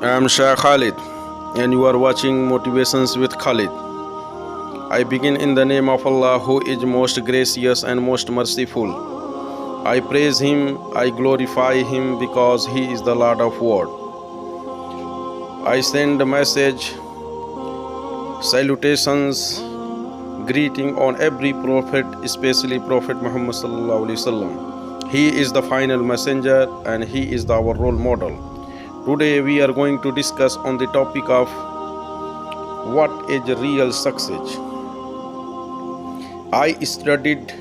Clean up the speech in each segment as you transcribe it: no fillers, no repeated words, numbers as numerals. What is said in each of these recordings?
I am Shah Khalid, and you are watching Motivations with Khalid. I begin in the name of Allah, who is most gracious and most merciful. I praise Him, I glorify Him, because He is the Lord of world. I send a message, salutations, greeting on every prophet, especially Prophet Muhammad sallallahu alaihi wasallam. He is the final messenger and he is our role model. Today we are going to discuss on the topic of what is real success. I studied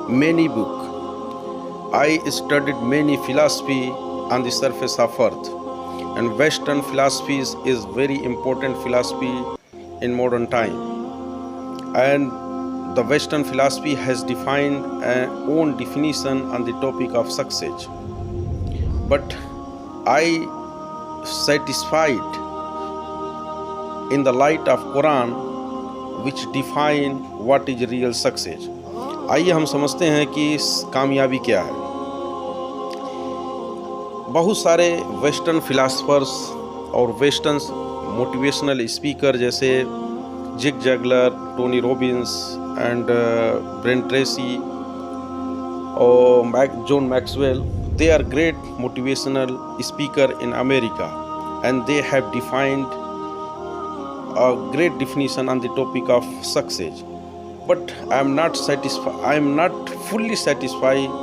many books. I studied many philosophy on the surface of earth, and Western philosophies is very important philosophy in modern time. And the Western philosophy has defined an own definition on the topic of success. But I satisfied in the light of Quran which define what is real success. आइए हम समझते हैं कि कामयाबी क्या है। बहुत सारे वेस्टर्न फिलासफर्स और वेस्टर्न मोटिवेशनल स्पीकर जैसे Zig Ziglar, Tony Robbins and Brian Tracy और John Maxwell, they are great motivational speaker in America, and they have defined a great definition on the topic of success. But I am not satisfied. I am not fully satisfied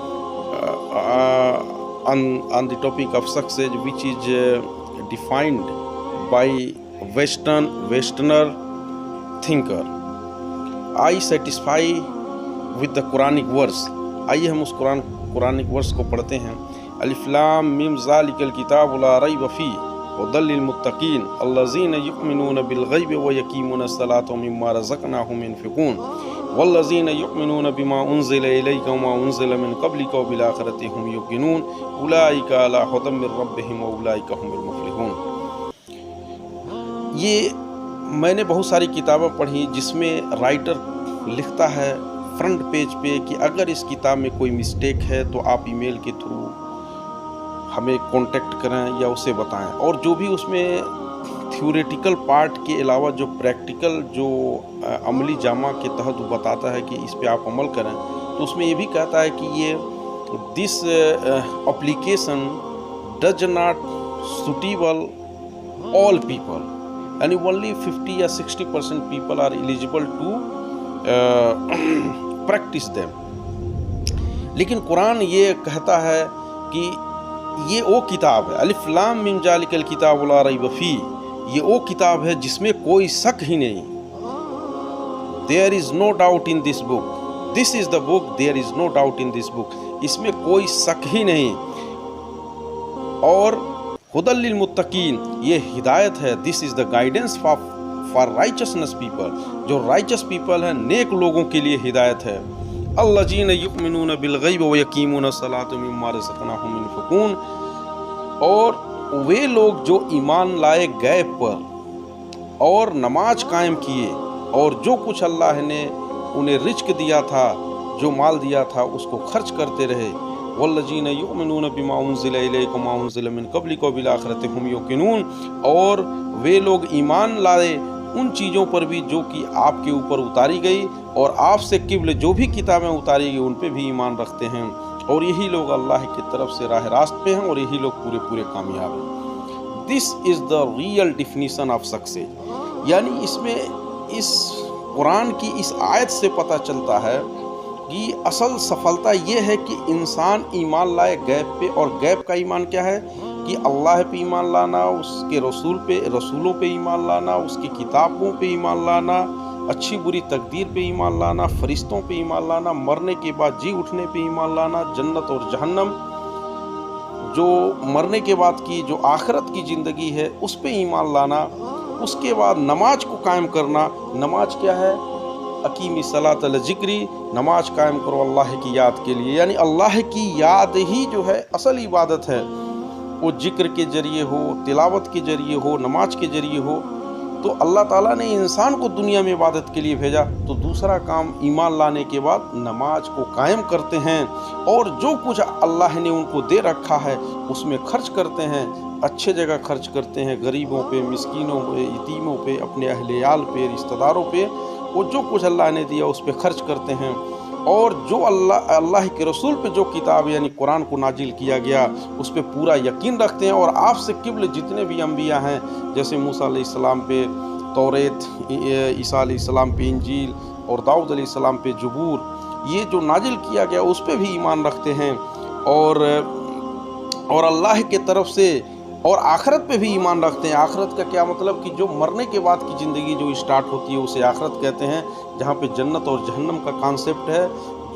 on the topic of success, which is defined by Westerner thinker. I satisfy with the Quranic verse. आइए हम उस Quranic verse को पढ़ते हैं। अलिफ लाम meme ज़ालिकल किताबु ला रैब फीह हुदल लिल मुत्तकीन अल्लज़ीना युमिनूना बिल गैबि व यक़ीमूना अस्सलाता व मिम्मा रज़क़नाहुम युनफ़िक़ून वल्लज़ीना युमिनूना बिमा उन्ज़िला इलैका व मा उन्ज़िला मिन क़ब्लिका व बिल आख़िरति हुम युक़िनून उलाइका अला हुदम मिन रब्बिहिम व उलाइका हुमुल मुफ़्लिहून। ये मैंने बहुत सारी किताबें पढ़ी जिसमें राइटर लिखता है फ्रंट पेज पे कि अगर इस किताब में कोई मिस्टेक है तो आप ईमेल के थ्रू हमें कांटेक्ट करें या उसे बताएं। और जो भी उसमें थ्योरेटिकल पार्ट के अलावा जो प्रैक्टिकल जो अमली जामा के तहत वो बताता है कि इस पे आप अमल करें, तो उसमें ये भी कहता है कि ये this application does not suitable all people and only 50 या 60% people are eligible to practice them. लेकिन कुरान ये कहता है कि ये वो किताब है, अलिफ लाम मीम ज़ालिकल किताबु ला रैब फीह, ये वो किताब है जिसमें कोई शक ही नहीं। There is no doubt in this book, this is the book, there is no doubt in this book, इसमें कोई शक ही नहीं। और हुदल लिल मुत्तकीन, ये हिदायत है, this is the guidance for richness people, जो राइचस पीपल हैं, नेक लोगों के लिए हिदायत है। अल्लज़ीना युमिनूना बिल गैबि व यक़ीमूना अस्सलाता मिम्मा रज़क़नाहुम युनफ़िक़ून, और वे लोग जो ईमान लाए गैब पर और नमाज कायम किए और जो कुछ अल्लाह ने उन्हें रिज़्क़ दिया था, जो माल दिया था, उसको खर्च करते रहे। वल्लज़ीना युमिनूना बिमा उन्ज़िला इलैका व मा उन्ज़िला मिन क़ब्लिका व बिल आख़िरति हुम युक़िनून, और वे लोग ईमान लाए उन चीज़ों पर भी जो कि आपके ऊपर उतारी गई और आपसे क़िब्ल जो भी किताबें उतारी गई उन पे भी ईमान रखते हैं, और यही लोग अल्लाह की तरफ से राह रास्त पे हैं और यही लोग पूरे कामयाब हैं। This is the real definition of success. यानी इसमें इस कुरान की इस आयत से पता चलता है कि असल सफलता ये है कि इंसान ईमान लाए गैब पे, और गैब का ईमान क्या है कि अल्लाह पे ईमान लाना, उसके रसूलों पे ईमान लाना, उसकी किताबों पे ईमान लाना, अच्छी बुरी तकदीर पे ईमान लाना, फरिश्तों पे ईमान लाना, मरने के बाद जी उठने पे ईमान लाना, जन्नत और जहन्नम, जो मरने के बाद की जो आखिरत की ज़िंदगी है उस पे ईमान लाना। उसके बाद नमाज को कायम करना। नमाज क्या है? अकीमी सलात अल ज़िक्री, नमाज कायम करो अल्लाह की याद के लिए। यानी अल्लाह की याद ही जो है असल इबादत है, वो जिक्र के ज़रिए हो, तिलावत के ज़रिए हो, नमाज के ज़रिए हो। तो अल्लाह ताला ने इंसान को दुनिया में इबादत के लिए भेजा, तो दूसरा काम ईमान लाने के बाद नमाज को कायम करते हैं और जो कुछ अल्लाह ने उनको दे रखा है उसमें खर्च करते हैं, अच्छे जगह खर्च करते हैं, गरीबों पे, मिस्कीनों पे, यतीमों पे, अपने अहल-ए-याल पे, रिश्तेदारों पे, वो जो कुछ अल्लाह ने दिया उस पे खर्च करते हैं। और जो अल्लाह के रसूल पे जो किताब यानी कुरान को नाजिल किया गया उस पे पूरा यकीन रखते हैं। और आपसे क़िब्ल जितने भी अंबिया हैं, जैसे मूसा अलैहिस्सलाम पे तौरेत, ईसा अलैहिस्सलाम पे इंजील और दाऊद अलैहिस्सलाम पे ज़बूर, ये जो नाजिल किया गया उस पे भी ईमान रखते हैं। और अल्लाह के तरफ से और आखिरत पे भी ईमान रखते हैं। आखिरत का क्या मतलब कि जो मरने के बाद की ज़िंदगी जो स्टार्ट होती है उसे आखिरत कहते हैं, जहाँ पे जन्नत और जहन्नम का कॉन्सेप्ट है,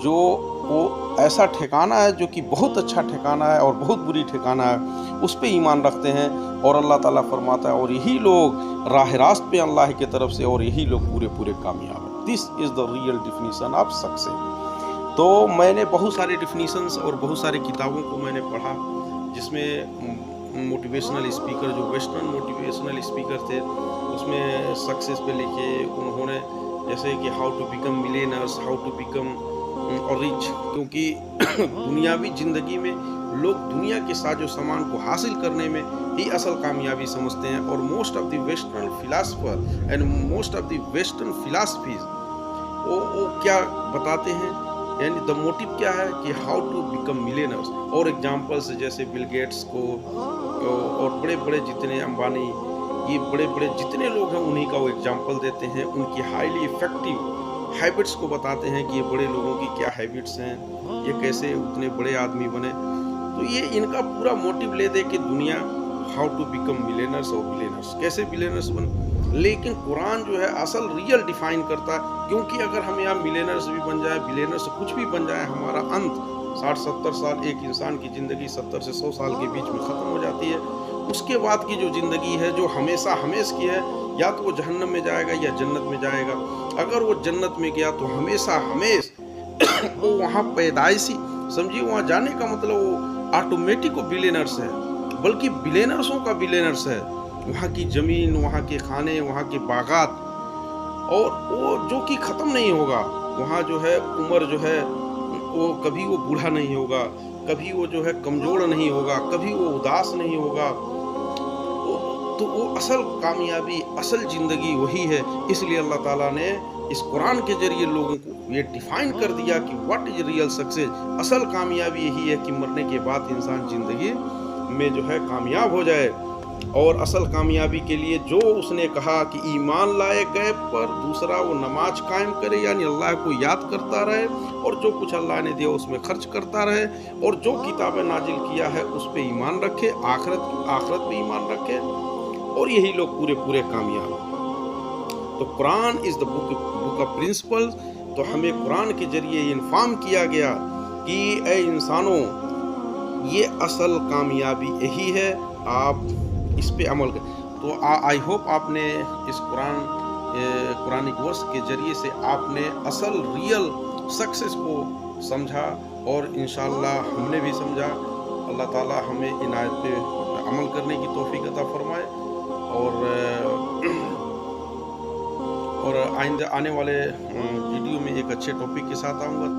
जो वो ऐसा ठिकाना है जो कि बहुत अच्छा ठिकाना है और बहुत बुरी ठिकाना है, उस पे ईमान रखते हैं। और अल्लाह ताला फरमाता है और यही लोग राह रास्त पे अल्लाह की तरफ से, और यही लोग पूरे पूरे कामयाब हैं। This is the real definition of success. तो मैंने बहुत सारे डिफिनीशंस और बहुत सारी किताबों को मैंने पढ़ा, जिसमें मोटिवेशनल स्पीकर, जो वेस्टर्न मोटिवेशनल स्पीकर थे, उसमें सक्सेस पे लिखे उन्होंने, जैसे कि how to become millionaires, how to become rich. क्योंकि दुनियावी ज़िंदगी में लोग दुनिया के साजो सामान को हासिल करने में ही असल कामयाबी समझते हैं। और most of the western philosopher and most of the western philosophies वो क्या बताते हैं, यानी द मोटिव क्या है कि हाउ टू बिकम मिलियनर्स। और एग्जांपल्स जैसे बिल गेट्स को और बड़े बड़े जितने अंबानी, ये बड़े बड़े जितने लोग हैं उन्हीं का वो एग्जांपल देते हैं, उनकी हाईली इफेक्टिव हैबिट्स को बताते हैं कि ये बड़े लोगों की क्या हैबिट्स हैं, ये कैसे उतने बड़े आदमी बने। तो ये इनका पूरा मोटिव ले दे कि दुनिया हाउ टू बिकम मिलियनर्स और बिलियनर्स, कैसे बिलियनर्स बन। लेकिन कुरान जो है असल रियल डिफाइन करता है, क्योंकि अगर हम यहाँ मिलियनर्स भी बन जाए, बिलियनर्स कुछ भी बन जाए, हमारा अंत 60-70 साल, एक इंसान की ज़िंदगी 70 से 100 साल के बीच में ख़त्म हो जाती है। उसके बाद की जो ज़िंदगी है, जो हमेशा हमेश की है, या तो वो जहन्नम में जाएगा या जन्नत में जाएगा। अगर वो जन्नत में गया तो हमेशा हमेश वो वहाँ पैदाइशी, समझिए वहाँ जाने का मतलब वो ऑटोमेटिक वो बिलियनर्स है, बल्कि बिलियनर्सों का बिलियनर्स है। वहाँ की ज़मीन, वहाँ के खाने, वहाँ के बागात, और वो जो कि ख़त्म नहीं होगा। वहाँ जो है उम्र जो है वो कभी वो बूढ़ा नहीं होगा, कभी वो जो है कमज़ोर नहीं होगा, कभी वो उदास नहीं होगा। तो वो असल कामयाबी, असल ज़िंदगी वही है। इसलिए अल्लाह ताला ने इस कुरान के ज़रिए लोगों को ये डिफ़ाइन कर दिया कि व्हाट इज़ रियल सक्सेस। असल कामयाबी यही है कि मरने के बाद इंसान ज़िंदगी में जो है कामयाब हो जाए। और असल कामयाबी के लिए जो उसने कहा कि ईमान लाए गैब पर, दूसरा वो नमाज कायम करे, यानी अल्लाह को याद करता रहे, और जो कुछ अल्लाह ने दिया उसमें खर्च करता रहे, और जो किताबें नाजिल किया है उस पे ईमान रखे, आखिरत पे ईमान रखे, और यही लोग पूरे पूरे कामयाब। तो Quran is the book of principles. तो हमें कुरान के ज़रिए इन्फॉर्म किया गया कि ए इंसानों, ये असल कामयाबी यही है, आप इस पे अमल कर। तो आई होप आपने इस कुरानिक वर्स के ज़रिए से आपने असल रियल सक्सेस को समझा, और इंशाअल्लाह हमने भी समझा। अल्लाह ताला हमें इन आयत पे अमल करने की तौफीक अता फरमाए। और आइंदा आने वाले वीडियो में एक अच्छे टॉपिक के साथ आऊँगा।